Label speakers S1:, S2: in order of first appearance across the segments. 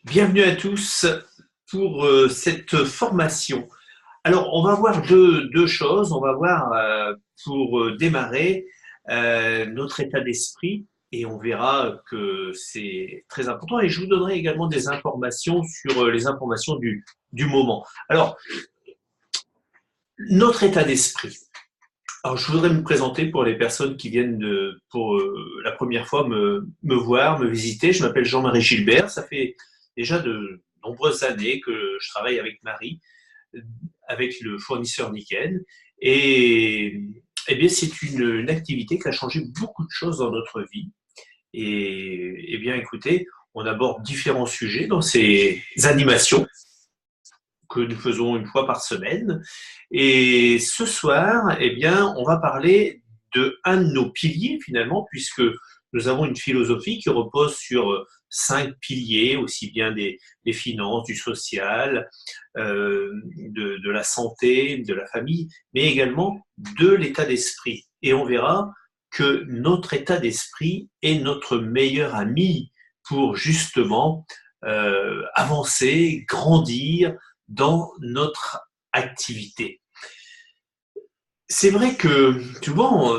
S1: Bienvenue à tous pour cette formation. Alors, on va voir deux choses. On va voir pour démarrer notre état d'esprit et on verra que c'est très important. Et je vous donnerai également des informations sur les informations du moment. Alors, notre état d'esprit. Alors, je voudrais me présenter pour les personnes qui viennent pour la première fois me voir, me visiter. Je m'appelle Jean-Marie Gilbert. Ça fait déjà de nombreuses années que je travaille avec Marie, avec le fournisseur Niken. Et eh bien, c'est une activité qui a changé beaucoup de choses dans notre vie. Et eh bien, écoutez, on aborde différents sujets dans ces animations que nous faisons une fois par semaine. Et ce soir, eh bien, on va parler de un de nos piliers finalement, puisque nous avons une philosophie qui repose sur 5 piliers, aussi bien des finances, du social, de la santé, de la famille, mais également de l'état d'esprit. Et on verra que notre état d'esprit est notre meilleur ami pour justement avancer, grandir, dans notre activité. C'est vrai que souvent,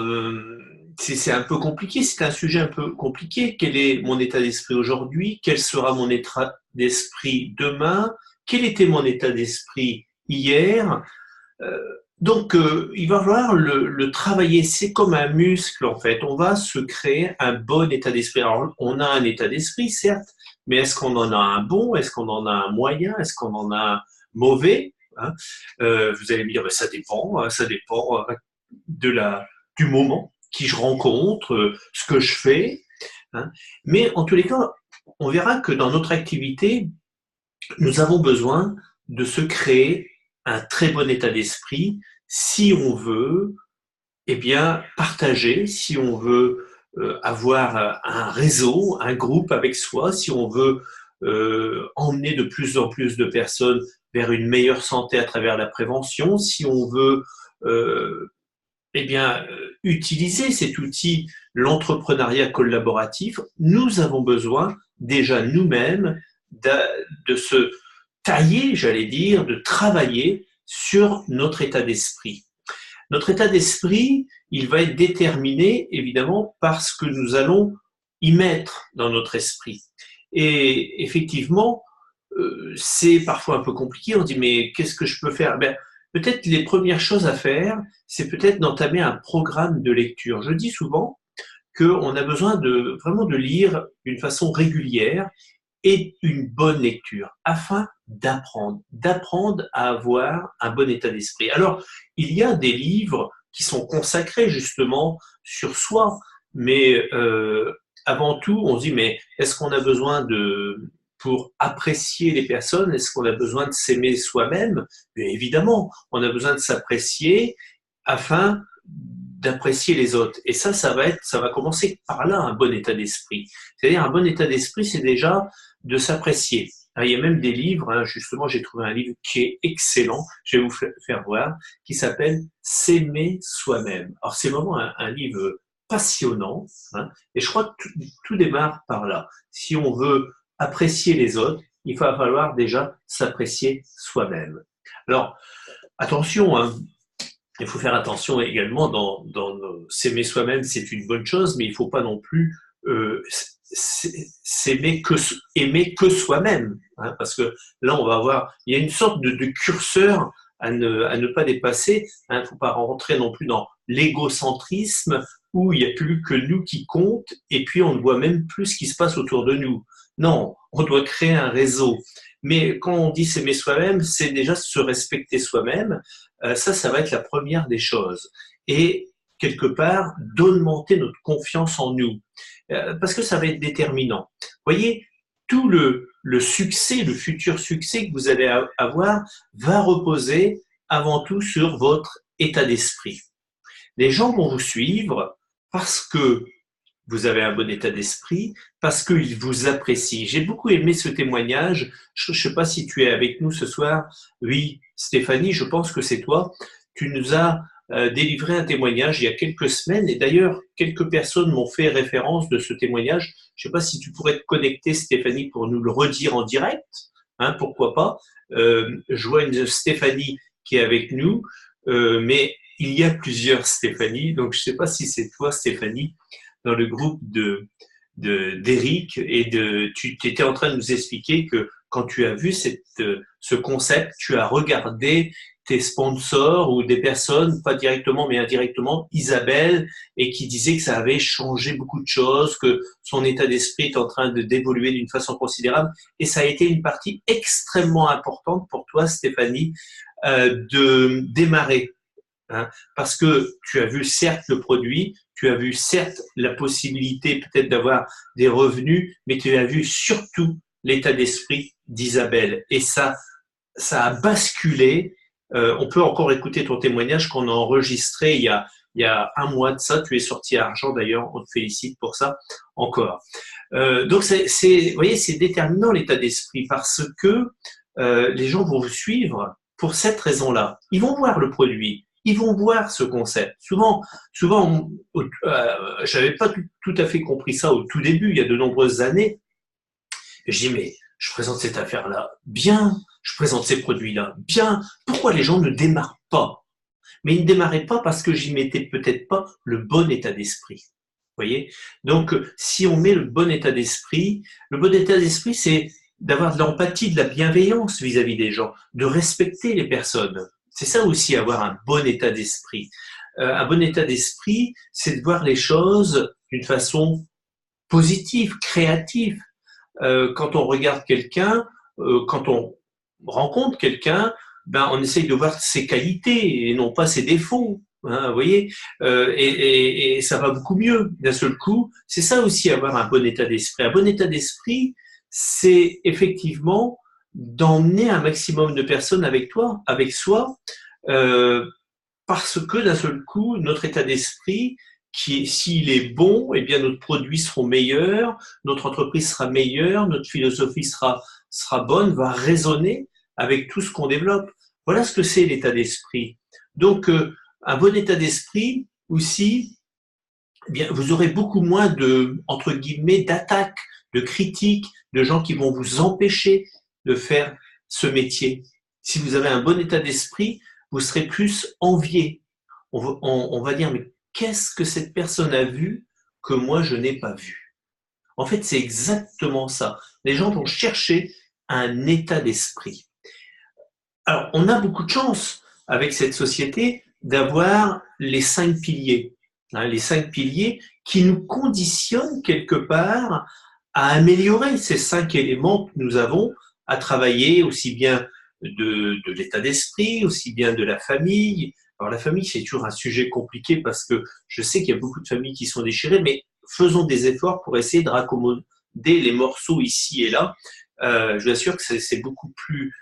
S1: c'est un peu compliqué, c'est un sujet un peu compliqué. Quel est mon état d'esprit aujourd'hui? Quel sera mon état d'esprit demain? Quel était mon état d'esprit hier? Euh, donc, il va falloir le travailler. C'est comme un muscle, en fait. On va se créer un bon état d'esprit. Alors, on a un état d'esprit, certes, mais est-ce qu'on en a un bon? Est-ce qu'on en a un moyen? Est-ce qu'on en a un mauvais? Hein? Vous allez me dire, ben, ça dépend de du moment, qui je rencontre, ce que je fais. Hein? Mais en tous les cas, on verra que dans notre activité, nous avons besoin de se créer un très bon état d'esprit si on veut eh bien, partager, si on veut avoir un réseau, un groupe avec soi, si on veut emmener de plus en plus de personnes vers une meilleure santé à travers la prévention, si on veut eh bien, utiliser cet outil, l'entrepreneuriat collaboratif, nous avons besoin déjà nous-mêmes de se tailler, j'allais dire, de travailler sur notre état d'esprit. Notre état d'esprit, il va être déterminé évidemment par ce que nous allons y mettre dans notre esprit. Et effectivement, c'est parfois un peu compliqué. On dit mais qu'est-ce que je peux faire? Ben, peut-être les premières choses à faire, c'est peut-être d'entamer un programme de lecture. Je dis souvent qu'on a besoin de vraiment de lire d'une façon régulière et une bonne lecture afin d'apprendre à avoir un bon état d'esprit. Alors, il y a des livres qui sont consacrés justement sur soi, mais avant tout, on se dit, mais est-ce qu'on a besoin pour apprécier les personnes, est-ce qu'on a besoin de s'aimer soi-même? Mais évidemment, on a besoin de s'apprécier afin d'apprécier les autres. Et ça va commencer par là, un bon état d'esprit. C'est-à-dire, un bon état d'esprit, c'est déjà de s'apprécier. Il y a même des livres, hein, justement, j'ai trouvé un livre qui est excellent, je vais vous faire voir, qui s'appelle S'aimer soi-même. Alors, c'est vraiment un livre passionnant, hein, et je crois que tout démarre par là. Si on veut apprécier les autres, il va falloir déjà s'apprécier soi-même. Alors, attention, hein, il faut faire attention également dans s'aimer soi-même, c'est une bonne chose, mais il ne faut pas non plus aimer que soi-même, hein, parce que là on va avoir, il y a une sorte de curseur à ne pas dépasser. Il ne faut pas rentrer non plus dans l'égocentrisme où il n'y a plus que nous qui compte et puis on ne voit même plus ce qui se passe autour de nous. Non, on doit créer un réseau. Mais quand on dit s'aimer soi-même, c'est déjà se respecter soi-même. Ça va être la première des choses. Et quelque part, d'augmenter notre confiance en nous. Parce que ça va être déterminant. Vous voyez, tout le succès, le futur succès que vous allez avoir va reposer avant tout sur votre état d'esprit. Les gens vont vous suivre parce que vous avez un bon état d'esprit, parce qu'ils vous apprécient. J'ai beaucoup aimé ce témoignage. Je ne sais pas si tu es avec nous ce soir. Oui, Stéphanie, je pense que c'est toi. Tu nous as délivré un témoignage il y a quelques semaines, et d'ailleurs, quelques personnes m'ont fait référence de ce témoignage. Je ne sais pas si tu pourrais te connecter, Stéphanie, pour nous le redire en direct, hein, pourquoi pas. Je vois une Stéphanie qui est avec nous, mais il y a plusieurs Stéphanie, donc je ne sais pas si c'est toi, Stéphanie, dans le groupe d'Éric, et tu étais en train de nous expliquer que quand tu as vu ce concept, tu as regardé tes sponsors ou des personnes, pas directement mais indirectement, Isabelle, et qui disait que ça avait changé beaucoup de choses, que son état d'esprit est en train d'évoluer d'une façon considérable. Et ça a été une partie extrêmement importante pour toi, Stéphanie, de démarrer. Hein, parce que tu as vu certes le produit, tu as vu certes la possibilité peut-être d'avoir des revenus, mais tu as vu surtout l'état d'esprit d'Isabelle. Et ça a basculé. On peut encore écouter ton témoignage qu'on a enregistré il y a un mois de ça. Tu es sorti à Argent d'ailleurs, on te félicite pour ça encore. Donc vous voyez, c'est déterminant l'état d'esprit parce que les gens vont vous suivre pour cette raison-là. Ils vont voir le produit, ils vont voir ce concept. Souvent, j'avais pas tout à fait compris ça au tout début, il y a de nombreuses années. Je dis mais je présente cette affaire-là bien, je présente ces produits-là bien. Pourquoi les gens ne démarrent pas? Mais ils ne démarraient pas parce que j'y mettais peut-être pas le bon état d'esprit. Vous voyez? Donc, si on met le bon état d'esprit, c'est d'avoir de l'empathie, de la bienveillance vis-à-vis des gens, de respecter les personnes. C'est ça aussi, avoir un bon état d'esprit. Un bon état d'esprit, c'est de voir les choses d'une façon positive, créative. Quand on regarde quelqu'un, quand on rencontre quelqu'un, ben on essaye de voir ses qualités et non pas ses défauts. Hein, vous voyez, et ça va beaucoup mieux d'un seul coup. C'est ça aussi, avoir un bon état d'esprit. Un bon état d'esprit, c'est effectivement d'emmener un maximum de personnes avec toi, avec soi, euh, parce que d'un seul coup, notre état d'esprit, s'il est bon, eh bien nos produits seront meilleurs, notre entreprise sera meilleure, notre philosophie sera bonne, va résonner avec tout ce qu'on développe. Voilà ce que c'est l'état d'esprit. Donc, un bon état d'esprit aussi, eh bien, vous aurez beaucoup moins entre guillemets, d'attaques, de critiques, de gens qui vont vous empêcher de faire ce métier. Si vous avez un bon état d'esprit, vous serez plus envié. On va dire, mais qu'est-ce que cette personne a vu que moi je n'ai pas vu? En fait, c'est exactement ça. Les gens vont chercher un état d'esprit. Alors, on a beaucoup de chance avec cette société d'avoir les 5 piliers. Hein, les 5 piliers qui nous conditionnent quelque part à améliorer ces 5 éléments que nous avons à travailler, aussi bien de l'état d'esprit, aussi bien de la famille. Alors la famille, c'est toujours un sujet compliqué parce que je sais qu'il y a beaucoup de familles qui sont déchirées, mais faisons des efforts pour essayer de raccommoder les morceaux ici et là. Je vous assure que c'est beaucoup plus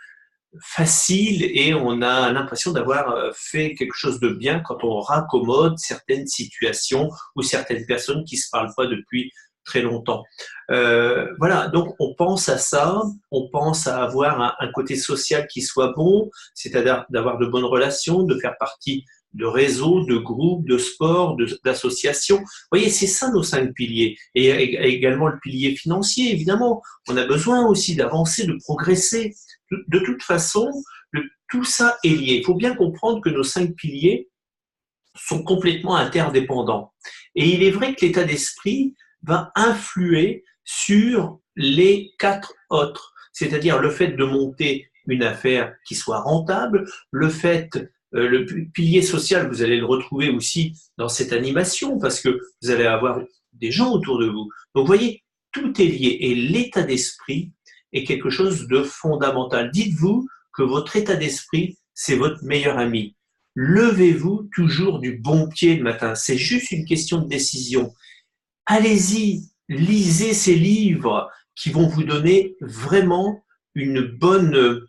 S1: facile et on a l'impression d'avoir fait quelque chose de bien quand on raccommode certaines situations ou certaines personnes qui ne se parlent pas depuis très longtemps. Voilà, donc on pense à ça, on pense à avoir un côté social qui soit bon, c'est-à-dire d'avoir de bonnes relations, de faire partie de réseaux, de groupes, de sports, d'associations. Vous voyez, c'est ça nos 5 piliers. Et également le pilier financier, évidemment. On a besoin aussi d'avancer, de progresser. De toute façon, tout ça est lié. Il faut bien comprendre que nos 5 piliers sont complètement interdépendants. Et il est vrai que l'état d'esprit va influer sur les 4 autres, c'est-à-dire le fait de monter une affaire qui soit rentable, le fait, le pilier social, vous allez le retrouver aussi dans cette animation parce que vous allez avoir des gens autour de vous. Donc, vous voyez, tout est lié et l'état d'esprit est quelque chose de fondamental. Dites-vous que votre état d'esprit, c'est votre meilleur ami. Levez-vous toujours du bon pied le matin. C'est juste une question de décision. Allez-y, lisez ces livres qui vont vous donner vraiment une bonne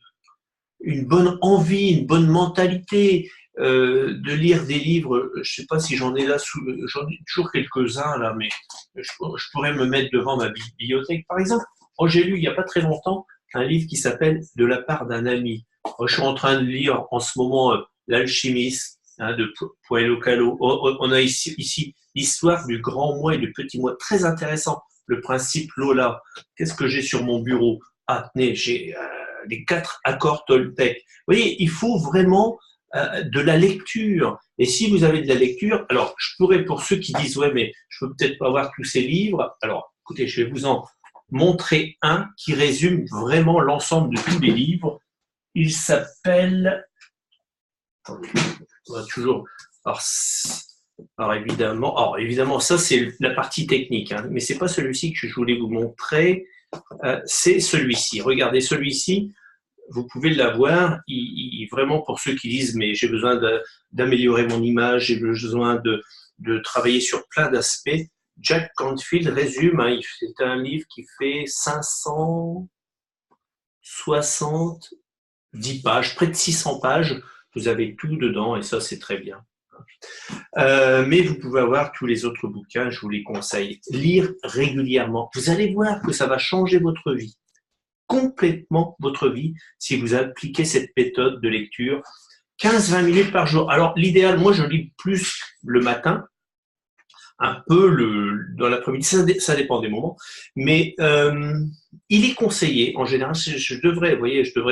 S1: envie, une bonne mentalité de lire des livres. Je ne sais pas si j'en ai là, j'en ai toujours quelques-uns là, mais je pourrais me mettre devant ma bibliothèque. Par exemple, j'ai lu il n'y a pas très longtemps un livre qui s'appelle De la part d'un ami. Je suis en train de lire en ce moment L'Alchimiste hein, de Paulo Coelho. On a ici l'histoire du grand moi et du petit moi, très intéressant. Le principe Lola. Qu'est-ce que j'ai sur mon bureau? Ah, tenez, j'ai les 4 accords Toltec. Vous voyez, il faut vraiment de la lecture. Et si vous avez de la lecture, alors je pourrais, pour ceux qui disent ouais, mais je peux peut-être pas avoir tous ces livres. Alors, écoutez, je vais vous en montrer un qui résume vraiment l'ensemble de tous les livres. Il s'appelle. Attendez, on va toujours. Alors évidemment, ça c'est la partie technique, hein, mais c'est pas celui-ci que je voulais vous montrer. C'est celui-ci. Regardez, celui-ci, vous pouvez l'avoir. Vraiment, pour ceux qui disent, mais j'ai besoin d'améliorer mon image, j'ai besoin de travailler sur plein d'aspects. Jack Canfield résume, hein, c'est un livre qui fait 570 pages, près de 600 pages. Vous avez tout dedans et ça, c'est très bien. Mais vous pouvez avoir tous les autres bouquins, je vous les conseille. Lire régulièrement. Vous allez voir que ça va changer votre vie, complètement votre vie, si vous appliquez cette méthode de lecture. 15-20 minutes par jour. Alors l'idéal, moi je lis plus le matin, un peu dans l'après-midi, ça dépend des moments, mais il est conseillé, en général, je devrais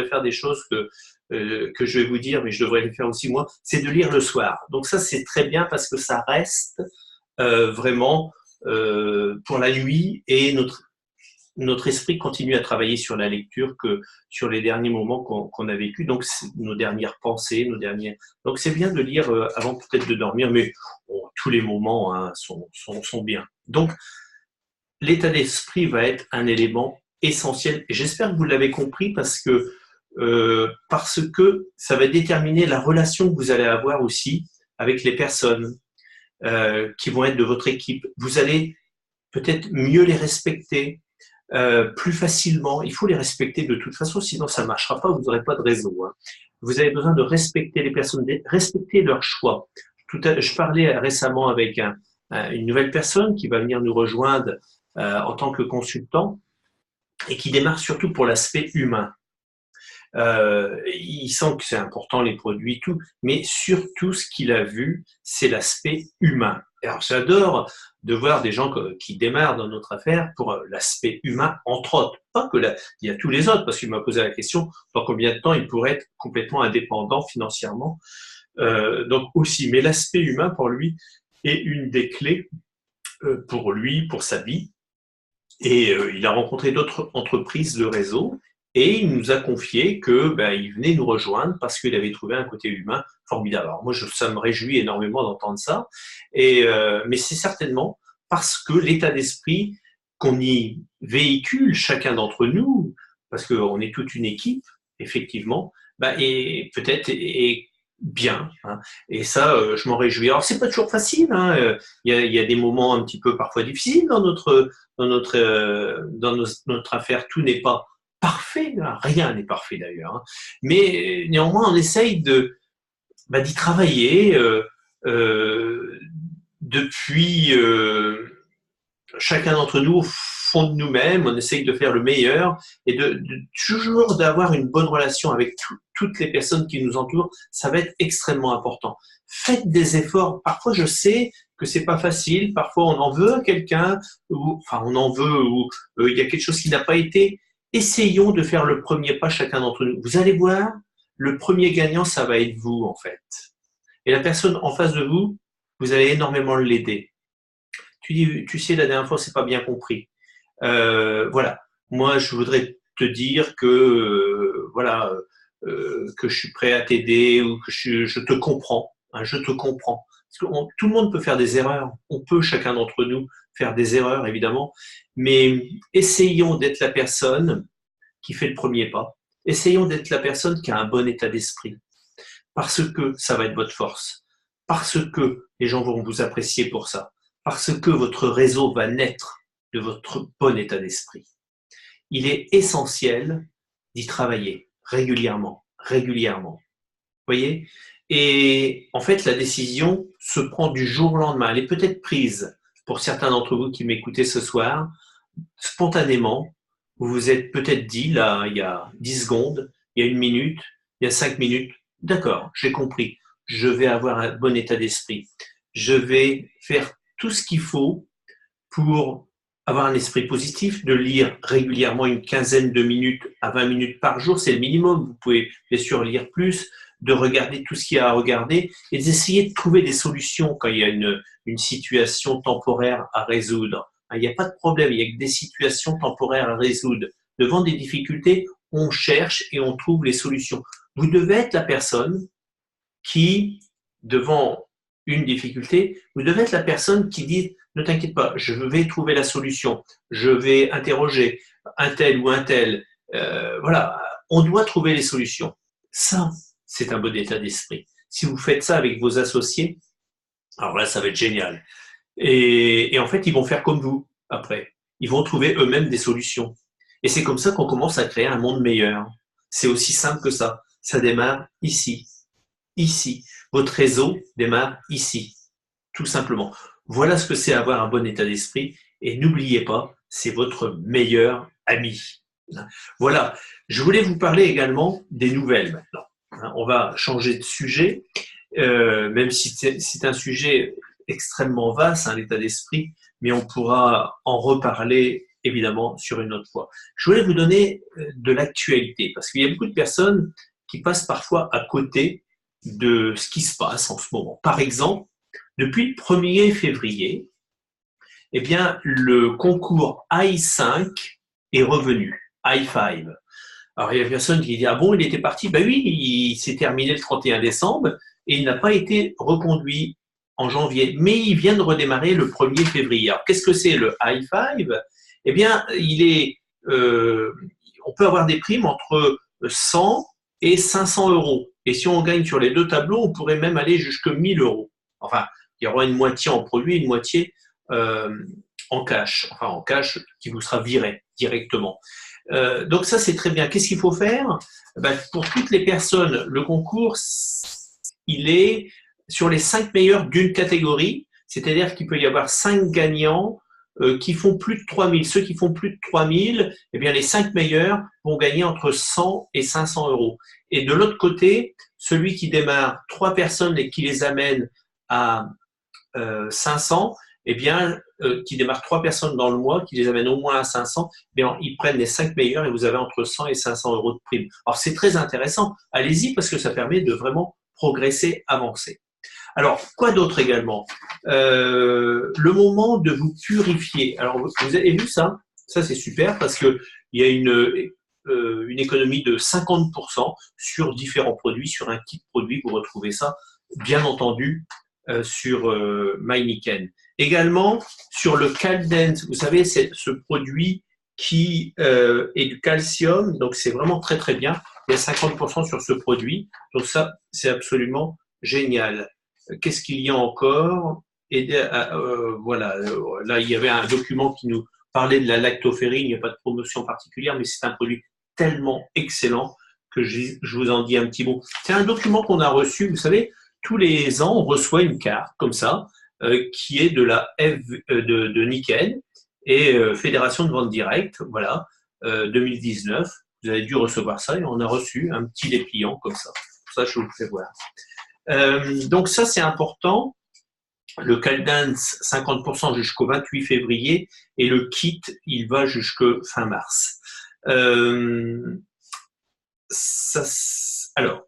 S1: faire des choses que je vais vous dire, mais je devrais les faire aussi moi, c'est de lire le soir. Donc ça, c'est très bien parce que ça reste vraiment pour la nuit et notre esprit continue à travailler sur la lecture que sur les derniers moments qu'on a vécu, donc nos dernières pensées, Donc c'est bien de lire avant peut-être de dormir, mais bon, tous les moments hein, sont bien. Donc l'état d'esprit va être un élément essentiel. Et j'espère que vous l'avez compris parce que ça va déterminer la relation que vous allez avoir aussi avec les personnes qui vont être de votre équipe. Vous allez peut-être mieux les respecter plus facilement. Il faut les respecter de toute façon, sinon ça ne marchera pas, vous n'aurez pas de réseau. Hein. Vous avez besoin de respecter les personnes, de respecter leurs choix. Je parlais récemment avec une nouvelle personne qui va venir nous rejoindre en tant que consultant et qui démarre surtout pour l'aspect humain. Il sent que c'est important les produits, tout, mais surtout ce qu'il a vu, c'est l'aspect humain. Alors j'adore de voir des gens qui démarrent dans notre affaire pour l'aspect humain, entre autres. Pas que il y a tous les autres, parce qu'il m'a posé la question dans combien de temps il pourrait être complètement indépendant financièrement. Donc aussi, mais l'aspect humain pour lui est une des clés pour lui, pour sa vie. Et il a rencontré d'autres entreprises de réseau et il nous a confié que il venait nous rejoindre parce qu'il avait trouvé un côté humain formidable. Alors moi, ça me réjouit énormément d'entendre ça. Mais c'est certainement parce que l'état d'esprit qu'on y véhicule chacun d'entre nous, parce qu'on est toute une équipe, effectivement, et peut-être est bien. Hein. Et ça, je m'en réjouis. Alors c'est pas toujours facile. Hein. Il y a des moments un petit peu parfois difficiles dans notre affaire. Tout n'est pas parfait, rien n'est parfait d'ailleurs. Hein. Mais néanmoins, on essaye d'y travailler depuis chacun d'entre nous au fond de nous-mêmes. On essaye de faire le meilleur et toujours d'avoir une bonne relation avec toutes les personnes qui nous entourent. Ça va être extrêmement important. Faites des efforts. Parfois, je sais que c'est pas facile. Parfois, on en veut à quelqu'un, ou il y a quelque chose qui n'a pas été. Essayons de faire le premier pas chacun d'entre nous. Vous allez voir, le premier gagnant, ça va être vous, en fait. Et la personne en face de vous, vous allez énormément l'aider. Tu sais, la dernière fois, c'est pas bien compris. Voilà. Moi, je voudrais te dire que, que je suis prêt à t'aider ou que je te comprends. Hein, je te comprends. Parce que tout le monde peut faire des erreurs. On peut, chacun d'entre nous, faire des erreurs, évidemment. Mais essayons d'être la personne qui fait le premier pas. Essayons d'être la personne qui a un bon état d'esprit. Parce que ça va être votre force. Parce que les gens vont vous apprécier pour ça. Parce que votre réseau va naître de votre bon état d'esprit. Il est essentiel d'y travailler régulièrement. Vous voyez ? Et en fait, la décision se prend du jour au lendemain. Elle est peut-être prise pour certains d'entre vous qui m'écoutez ce soir, spontanément. Vous vous êtes peut-être dit, là, il y a 10 secondes, il y a 1 minute, il y a 5 minutes. D'accord, j'ai compris. je vais avoir un bon état d'esprit. Je vais faire tout ce qu'il faut pour avoir un esprit positif, de lire régulièrement une quinzaine de minutes à 20 minutes par jour, c'est le minimum. Vous pouvez bien sûr lire plus, de regarder tout ce qu'il y a à regarder et d'essayer de trouver des solutions quand il y a une situation temporaire à résoudre. Il n'y a pas de problème, il n'y a que des situations temporaires à résoudre. Devant des difficultés, on cherche et on trouve les solutions. Vous devez être la personne qui, devant une difficulté, vous devez être la personne qui dit « Ne t'inquiète pas, je vais trouver la solution, je vais interroger un tel ou un tel. » Voilà, on doit trouver les solutions. Ça, c'est un bon état d'esprit. Si vous faites ça avec vos associés, alors là, ça va être génial. Et en fait, ils vont faire comme vous après. Ils vont trouver eux-mêmes des solutions. Et c'est comme ça qu'on commence à créer un monde meilleur. C'est aussi simple que ça. Ça démarre ici. Ici. Votre réseau démarre ici. Tout simplement. Voilà ce que c'est avoir un bon état d'esprit. Et n'oubliez pas, c'est votre meilleur ami. Voilà. Je voulais vous parler également des nouvelles maintenant. On va changer de sujet, même si c'est un sujet extrêmement vaste, l'état d'esprit, mais on pourra en reparler évidemment sur une autre fois. Je voulais vous donner de l'actualité, parce qu'il y a beaucoup de personnes qui passent parfois à côté de ce qui se passe en ce moment. Par exemple, depuis le 1er février, eh bien, le concours AI5 est revenu, AI5. Alors, il y a personne qui dit « Ah bon, il était parti ?» Ben oui, il s'est terminé le 31 décembre et il n'a pas été reconduit en janvier, mais il vient de redémarrer le 1er février. Alors, qu'est-ce que c'est le AI5 ? Eh bien, on peut avoir des primes entre 100 et 500 euros. Et si on gagne sur les deux tableaux, on pourrait même aller jusqu'à 1000 euros. Enfin, il y aura une moitié en produit, une moitié en cash. Enfin, en cash qui vous sera viré directement. Donc ça, c'est très bien. Qu'est-ce qu'il faut faire ? Ben, pour toutes les personnes, le concours, il est sur les 5 meilleurs d'une catégorie, c'est-à-dire qu'il peut y avoir 5 gagnants qui font plus de 3000. Ceux qui font plus de 3000, eh bien, les 5 meilleurs vont gagner entre 100 et 500 euros. Et de l'autre côté, celui qui démarre 3 personnes et qui les amène à 500, eh bien, qui démarre 3 personnes dans le mois, qui les amènent au moins à 500, eh bien, ils prennent les 5 meilleurs et vous avez entre 100 et 500 euros de prime. Alors, c'est très intéressant. Allez-y parce que ça permet de vraiment progresser, avancer. Alors, quoi d'autre également ? Le moment de vous purifier. Alors, vous avez vu ça ? Ça, c'est super parce qu'il y a une économie de 50% sur différents produits, sur un kit produit. Vous retrouvez ça, bien entendu, sur MyNiken. Également, sur le Caldent, vous savez, c'est ce produit qui est du calcium, donc c'est vraiment très très bien. Il y a 50% sur ce produit, donc ça, c'est absolument génial. Qu'est-ce qu'il y a encore ? Voilà, là, il y avait un document qui nous parlait de la lactoferrine, il n'y a pas de promotion particulière, mais c'est un produit tellement excellent que je vous en dis un petit mot. C'est un document qu'on a reçu, vous savez, tous les ans, on reçoit une carte comme ça, qui est de la de Niken et Fédération de vente directe, voilà, 2019. Vous avez dû recevoir ça et on a reçu un petit dépliant comme ça. Ça, je vous le fais voir. Donc ça, c'est important. Le Caldence, 50% jusqu'au 28 février et le kit, il va jusqu'au fin mars. Alors,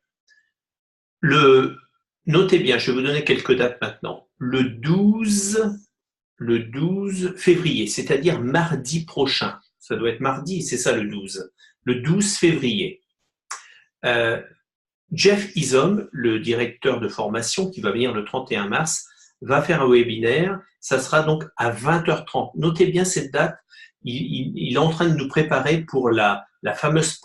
S1: notez bien, je vais vous donner quelques dates maintenant. Le 12 février, c'est-à-dire mardi prochain. Ça doit être mardi, c'est ça le 12. Le 12 février. Jeff Isom, le directeur de formation qui va venir le 31 mars, va faire un webinaire. Ça sera donc à 20h30. Notez bien cette date. Il est en train de nous préparer pour la fameuse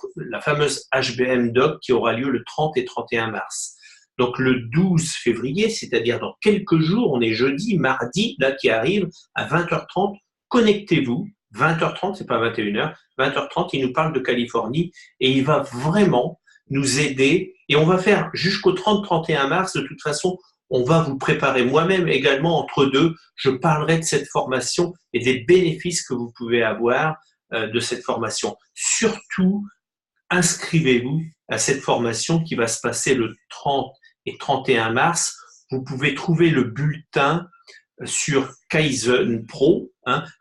S1: HBM Doc qui aura lieu le 30 et 31 mars. Donc le 12 février, c'est-à-dire dans quelques jours, on est jeudi, mardi, là qui arrive, à 20h30, connectez-vous. 20h30, c'est pas 21h. 20h30, il nous parle de Californie et il va vraiment nous aider. Et on va faire jusqu'au 30-31 mars. De toute façon, on va vous préparer. Moi-même également, entre deux, je parlerai de cette formation et des bénéfices que vous pouvez avoir de cette formation. Surtout, inscrivez-vous à cette formation qui va se passer le 30 et 31 mars. Vous pouvez trouver le bulletin sur Kaizen Pro,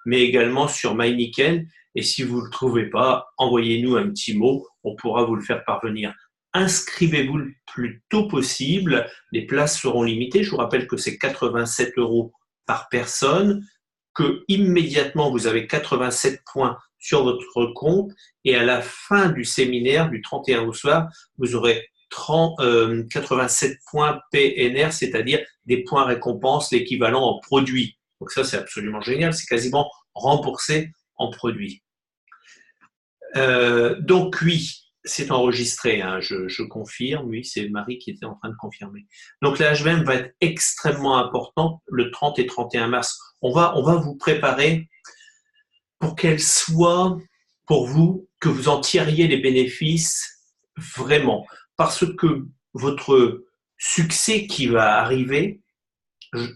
S1: mais également sur MyNikken. Et si vous ne le trouvez pas, envoyez-nous un petit mot, on pourra vous le faire parvenir. Inscrivez-vous le plus tôt possible, les places seront limitées. Je vous rappelle que c'est 87 € par personne, que immédiatement vous avez 87 points sur votre compte et à la fin du séminaire du 31 au soir, vous aurez 87 points PNR, c'est-à-dire des points récompenses, l'équivalent en produits. Donc ça, c'est absolument génial, c'est quasiment remboursé en produits. Donc oui, c'est enregistré, je confirme, oui, c'est Marie qui était en train de confirmer. Donc la HVM va être extrêmement importante le 30 et 31 mars. On va vous préparer pour qu'elle soit, pour vous, que vous en tiriez les bénéfices vraiment. Parce que votre succès qui va arriver,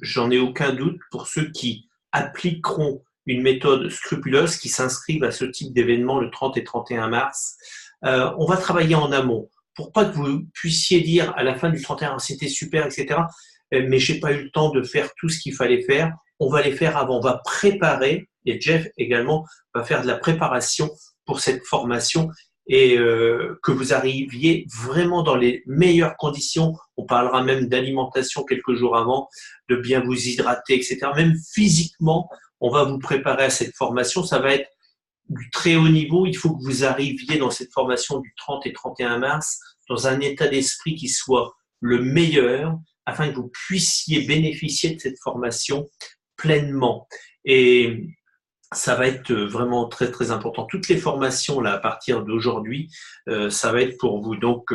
S1: j'en ai aucun doute, pour ceux qui appliqueront une méthode scrupuleuse, qui s'inscrivent à ce type d'événement le 30 et 31 mars, on va travailler en amont pour pas que vous puissiez dire à la fin du 31 c'était super, etc. Mais j'ai pas eu le temps de faire tout ce qu'il fallait faire. On va les faire avant. On va préparer, et Jeff également va faire de la préparation pour cette formation et que vous arriviez vraiment dans les meilleures conditions. On parlera même d'alimentation quelques jours avant, de bien vous hydrater, etc. Même physiquement, on va vous préparer à cette formation. Ça va être du très haut niveau. Il faut que vous arriviez dans cette formation du 30 et 31 mars dans un état d'esprit qui soit le meilleur afin que vous puissiez bénéficier de cette formation pleinement. Et ça va être vraiment très, très important. Toutes les formations, là, à partir d'aujourd'hui, ça va être pour vous. Donc,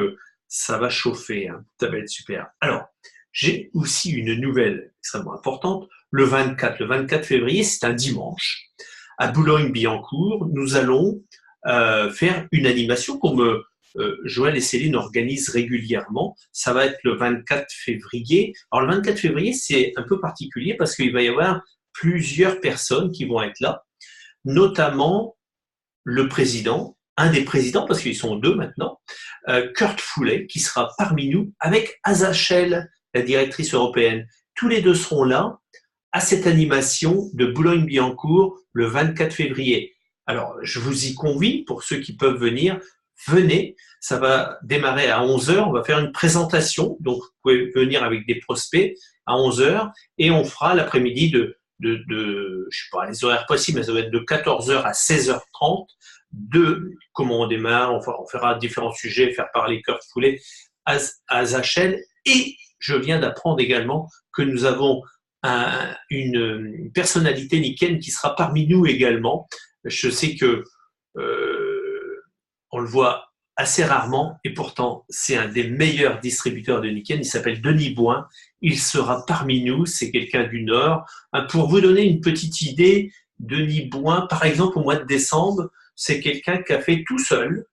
S1: ça va chauffer. Ça va être super. Alors, j'ai aussi une nouvelle extrêmement importante. Le 24 février, c'est un dimanche. À Boulogne-Billancourt, nous allons faire une animation comme Joël et Céline organisent régulièrement. Ça va être le 24 février. Alors, le 24 février, c'est un peu particulier parce qu'il va y avoir plusieurs personnes qui vont être là, notamment le président, un des présidents, parce qu'ils sont deux maintenant, Kurt Foulet, qui sera parmi nous, avec Asa Shell, la directrice européenne. Tous les deux seront là à cette animation de Boulogne-Billancourt le 24 février. Alors, je vous y convie, pour ceux qui peuvent venir, venez. Ça va démarrer à 11 h. On va faire une présentation, donc vous pouvez venir avec des prospects à 11 h et on fera l'après-midi je sais pas les horaires possibles, mais ça va être de 14 h à 16h30. Comment on démarre, on fera différents sujets, faire parler Kurt Foulet, Asa Shell, et je viens d'apprendre également que nous avons une personnalité Nikken qui sera parmi nous également. Je sais que on le voit assez rarement et pourtant c'est un des meilleurs distributeurs de Nikken. Il s'appelle Denis Boin. Il sera parmi nous. C'est quelqu'un du Nord. Pour vous donner une petite idée, Denis Boin, par exemple, au mois de décembre, c'est quelqu'un qui a fait tout seul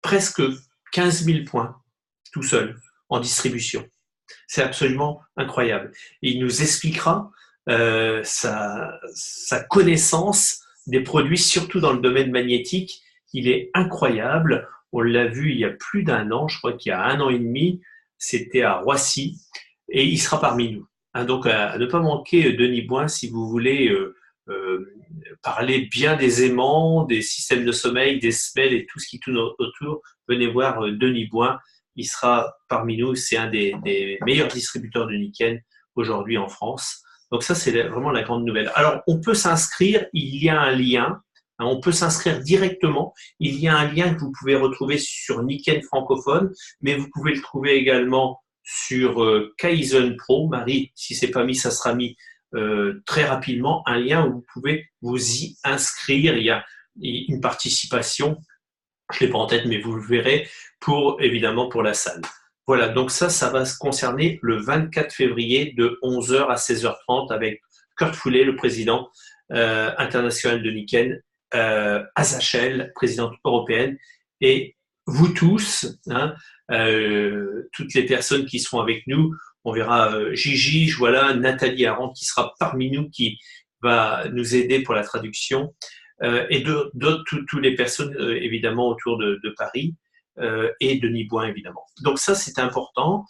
S1: presque 15 000 points, tout seul, en distribution. C'est absolument incroyable. Et il nous expliquera sa connaissance des produits, surtout dans le domaine magnétique. Il est incroyable. On l'a vu il y a plus d'1 an, je crois qu'il y a 1 an et demi, c'était à Roissy, et il sera parmi nous. Donc, à ne pas manquer Denis Boin si vous voulez parler bien des aimants, des systèmes de sommeil, des semelles et tout ce qui tourne autour. Venez voir Denis Boin. Il sera parmi nous. C'est un des meilleurs distributeurs de Nikken aujourd'hui en France. Donc ça, c'est vraiment la grande nouvelle. Alors, on peut s'inscrire. Il y a un lien. On peut s'inscrire directement. Il y a un lien que vous pouvez retrouver sur Nikken francophone, mais vous pouvez le trouver également sur Kaizen Pro. Marie, si c'est pas mis, ça sera mis très rapidement. Un lien où vous pouvez vous y inscrire. Il y a une participation. Je l'ai pas en tête, mais vous le verrez évidemment pour la salle. Voilà, donc ça va se concerner le 24 février de 11 h à 16h30 avec Kurt Foulet, le président international de Nikken, Asa Shell, présidente européenne, et vous tous, toutes les personnes qui seront avec nous. On verra Gigi, voilà, Nathalie Arendt qui sera parmi nous, qui va nous aider pour la traduction, et d'autres, toutes les personnes évidemment autour de Paris. et Denis Boin, évidemment. Donc ça, c'est important.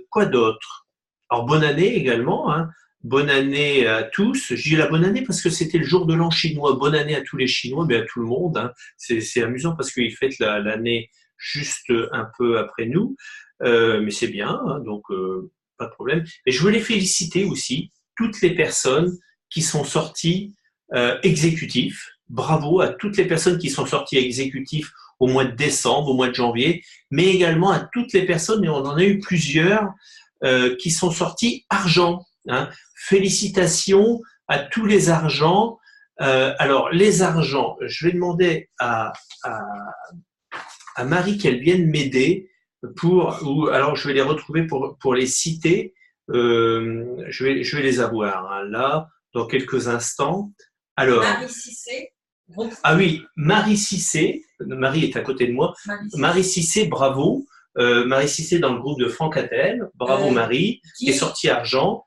S1: Quoi d'autre? Alors, bonne année également, hein. Bonne année à tous. Je dis la bonne année parce que c'était le jour de l'an chinois. Bonne année à tous les Chinois, mais à tout le monde, hein. C'est amusant parce qu'ils fêtent l'année juste un peu après nous. Mais c'est bien, hein, donc pas de problème. Et je voulais féliciter aussi toutes les personnes qui sont sorties exécutifs. Bravo à toutes les personnes qui sont sorties exécutifs au mois de décembre, au mois de janvier, mais également à toutes les personnes, et on en a eu plusieurs, qui sont sortis argent, hein. Félicitations à tous les argents. Alors, les argents, je vais demander à Marie qu'elle vienne m'aider alors je vais les retrouver pour les citer. Je vais les avoir, hein, là, dans quelques instants. Alors,
S2: Marie Cissé.
S1: Ah oui, Marie Cissé. Marie est à côté de moi. Marie Cissé, bravo. Marie Cissé dans le groupe de Franck Attel. Bravo Marie, qui est sortie argent.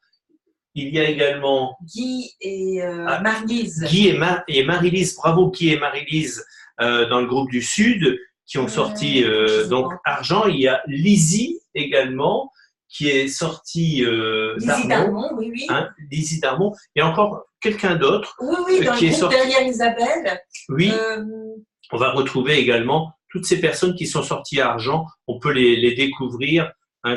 S1: Il y a également
S2: Guy et Marie-Lise.
S1: Guy et Marie-Lise, bravo Guy et Marie-Lise dans le groupe du Sud qui ont sorti donc argent. Il y a Lizzie également qui est sortie
S2: Lizzie Darmon, oui, oui.
S1: Hein, Lizzie Darmon. Il y a encore quelqu'un d'autre
S2: oui, dans
S1: qui
S2: le
S1: est
S2: groupe derrière Isabelle.
S1: Oui, on va retrouver également toutes ces personnes qui sont sorties argent. On peut les découvrir. Hein,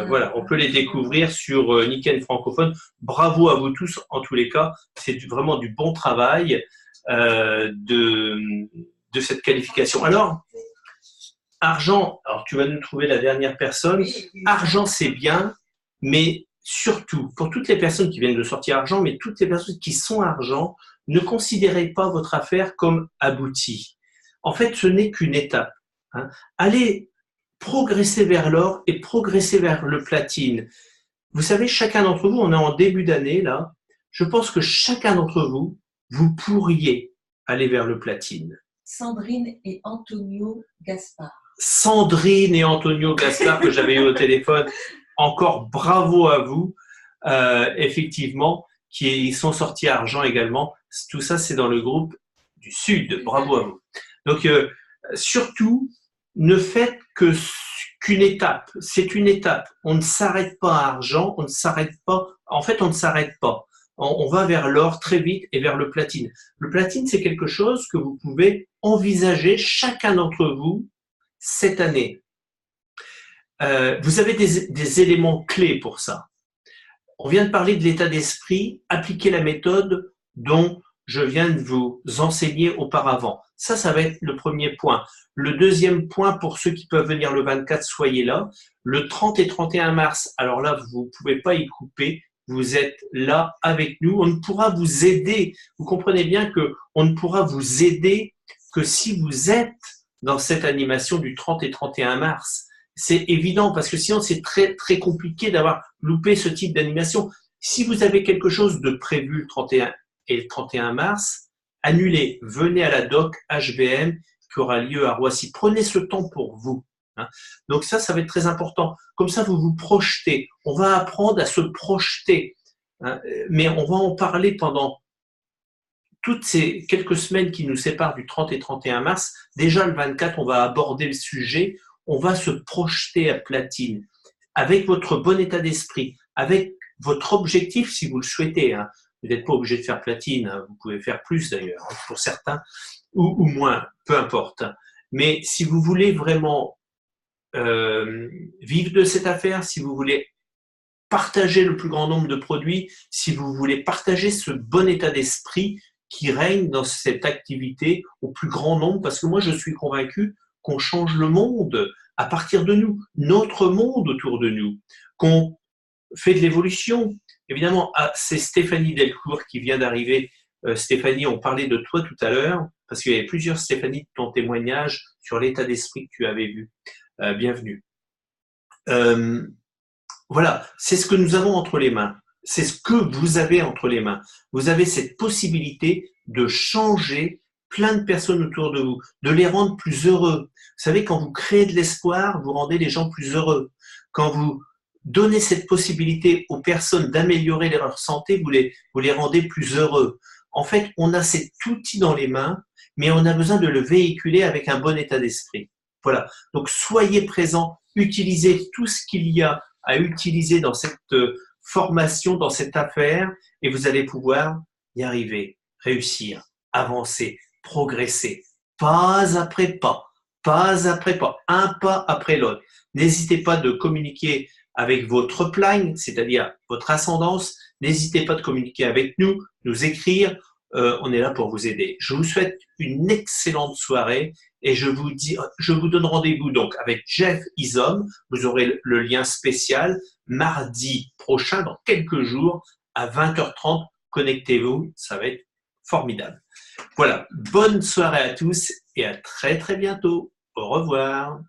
S1: voilà, on peut les découvrir sur Nikken francophone. Bravo à vous tous, en tous les cas. C'est vraiment du bon travail de cette qualification. Alors, argent, alors tu vas nous trouver la dernière personne.
S2: Oui.
S1: Argent, c'est bien, mais surtout, pour toutes les personnes qui viennent de sortir argent, mais toutes les personnes qui sont argent, ne considérez pas votre affaire comme aboutie. En fait, ce n'est qu'une étape, hein. Allez progresser vers l'or et progresser vers le platine. Vous savez, chacun d'entre vous, on est en début d'année là, je pense que chacun d'entre vous, vous pourriez aller vers le platine.
S2: Sandrine et Antonio Gaspard.
S1: Sandrine et Antonio Gaspard que j'avais eu au téléphone, encore bravo à vous, effectivement, qui sont sortis argent également. Tout ça, c'est dans le groupe du Sud. Bravo à vous. Donc, surtout, ne faites qu'une étape. C'est une étape. On ne s'arrête pas à argent, on ne s'arrête pas. En fait, on ne s'arrête pas. On va vers l'or très vite et vers le platine. Le platine, c'est quelque chose que vous pouvez envisager chacun d'entre vous cette année. Vous avez des éléments clés pour ça. On vient de parler de l'état d'esprit, appliquer la méthode dont je viens de vous enseigner auparavant. Ça va être le premier point. Le deuxième point, pour ceux qui peuvent venir le 24, soyez là. Le 30 et 31 mars, alors là, vous ne pouvez pas y couper. Vous êtes là avec nous. On ne pourra vous aider. Vous comprenez bien qu'on ne pourra vous aider que si vous êtes dans cette animation du 30 et 31 mars. C'est évident parce que sinon, c'est très, très compliqué d'avoir loupé ce type d'animation. Si vous avez quelque chose de prévu le 31 et le 31 mars, annulez. Venez à la doc HBM qui aura lieu à Roissy. Prenez ce temps pour vous. Hein. Donc ça va être très important. Comme ça, vous vous projetez. On va apprendre à se projeter. Hein. Mais on va en parler pendant toutes ces quelques semaines qui nous séparent du 30 et 31 mars. Déjà, le 24, on va aborder le sujet. On va se projeter à platine avec votre bon état d'esprit, avec votre objectif si vous le souhaitez. Hein. Vous n'êtes pas obligé de faire platine, hein. Vous pouvez faire plus d'ailleurs, hein, pour certains, ou moins, peu importe. Mais si vous voulez vraiment vivre de cette affaire, si vous voulez partager le plus grand nombre de produits, si vous voulez partager ce bon état d'esprit qui règne dans cette activité au plus grand nombre, parce que moi je suis convaincu qu'on change le monde à partir de nous, notre monde autour de nous, qu'on fait de l'évolution. Évidemment, c'est Stéphanie Delcourt qui vient d'arriver. Stéphanie, on parlait de toi tout à l'heure, parce qu'il y avait plusieurs Stéphanie de ton témoignage sur l'état d'esprit que tu avais vu. Bienvenue. Voilà, c'est ce que nous avons entre les mains. C'est ce que vous avez entre les mains. Vous avez cette possibilité de changer plein de personnes autour de vous, de les rendre plus heureux. Vous savez, quand vous créez de l'espoir, vous rendez les gens plus heureux. Quand vous donnez cette possibilité aux personnes d'améliorer leur santé, vous les rendez plus heureux. En fait, on a cet outil dans les mains mais on a besoin de le véhiculer avec un bon état d'esprit. Voilà. Donc, soyez présents, utilisez tout ce qu'il y a à utiliser dans cette formation, dans cette affaire, et vous allez pouvoir y arriver, réussir, avancer, progresser, pas après pas, pas après pas, un pas après l'autre. N'hésitez pas de communiquer avec votre upline, c'est-à-dire votre ascendance. N'hésitez pas de communiquer avec nous, nous écrire. On est là pour vous aider. Je vous souhaite une excellente soirée et je vous donne rendez-vous donc avec Jeff Isom. Vous aurez le lien spécial mardi prochain, dans quelques jours, à 20h30. Connectez-vous, ça va être formidable. Voilà, bonne soirée à tous et à très très bientôt. Au revoir.